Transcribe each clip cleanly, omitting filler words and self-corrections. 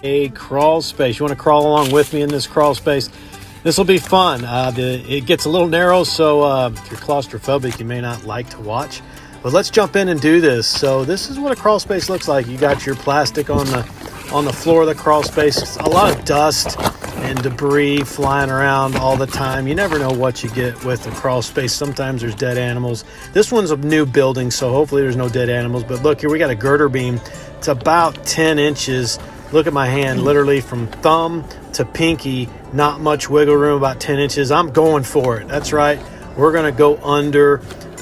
A crawl space. You want to crawl along with me in this crawl space? This will be fun. It gets a little narrow, so if you're claustrophobic, you may not like to watch. But let's jump in and do this. So this is what a crawl space looks like. You got your plastic on the floor of the crawl space. A lot of dust and debris flying around all the time. You never know what you get with the crawl space. Sometimes there's dead animals. This one's a new building, so hopefully there's no dead animals. But look here, we got a girder beam. It's about 10 inches. Look at my hand, literally from thumb to pinky, not much wiggle room, about 10 inches. I'm going for it. That's right. We're going to go under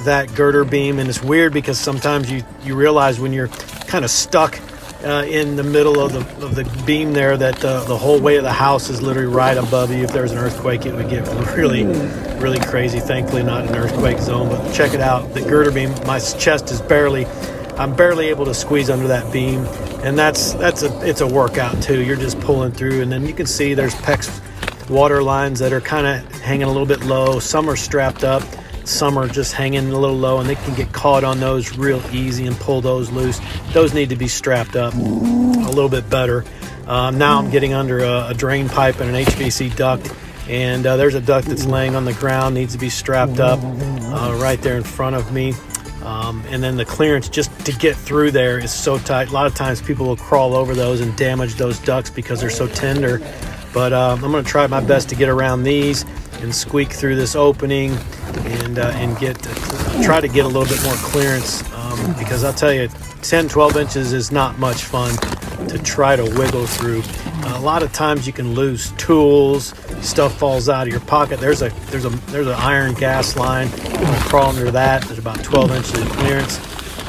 that girder beam. And it's weird because sometimes you realize when you're kind of stuck in the middle of the beam there that the whole weight of the house is literally right above you. If there was an earthquake, it would get really, really crazy. Thankfully, not an earthquake zone, but check it out. The girder beam, my chest is I'm barely able to squeeze under that beam. And it's a workout too. You're just pulling through, and then you can see there's PEX water lines that are kind of hanging a little bit low. Some are strapped up, some are just hanging a little low, and they can get caught on those real easy and pull those loose. Those need to be strapped up a little bit better. Now I'm getting under a drain pipe and an HVAC duct, and there's a duct that's laying on the ground, needs to be strapped up right there in front of me. And then the clearance just to get through there is so tight. A lot of times people will crawl over those and damage those ducts because they're so tender. But I'm going to try my best to get around these and squeak through this opening and try to get a little bit more clearance because I'll tell you, 10-12 inches is not much fun to try to wiggle through. A lot of times you can lose tools, stuff falls out of your pocket. There's an iron gas line. I'm going to crawl under that. There's about 12 inches of clearance,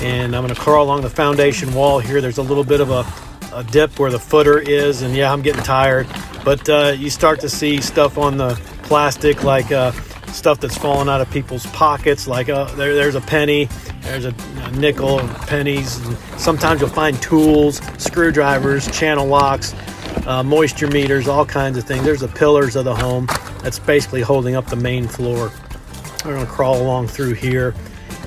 and I'm going to crawl along the foundation wall here. There's a little bit of a dip where the footer is, and yeah, I'm getting tired, but you start to see stuff on the plastic, like stuff that's falling out of people's pockets, like there's a penny, there's a nickel, pennies. And sometimes you'll find tools, screwdrivers, channel locks, moisture meters, all kinds of things. There's the pillars of the home that's basically holding up the main floor. We're going to crawl along through here,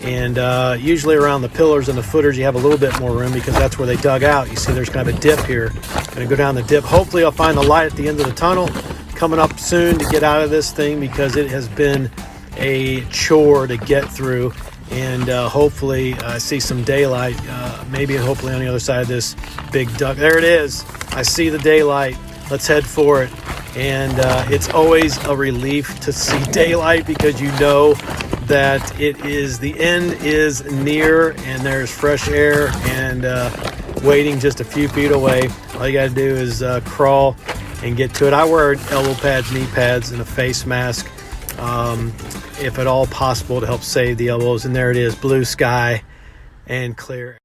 and usually around the pillars and the footers you have a little bit more room because that's where they dug out. You see there's kind of a dip here. Going to go down the dip. Hopefully I'll find the light at the end of the tunnel coming up soon to get out of this thing because it has been a chore to get through, and hopefully I see some daylight, maybe hopefully on the other side of this big duct. There it is. I see the daylight. Let's head for it. And it's always a relief to see daylight because you know that the end is near and there's fresh air and waiting just a few feet away. All you got to do is crawl and get to it. I wear elbow pads, knee pads, and a face mask if at all possible to help save the elbows. And there it is, blue sky and clear.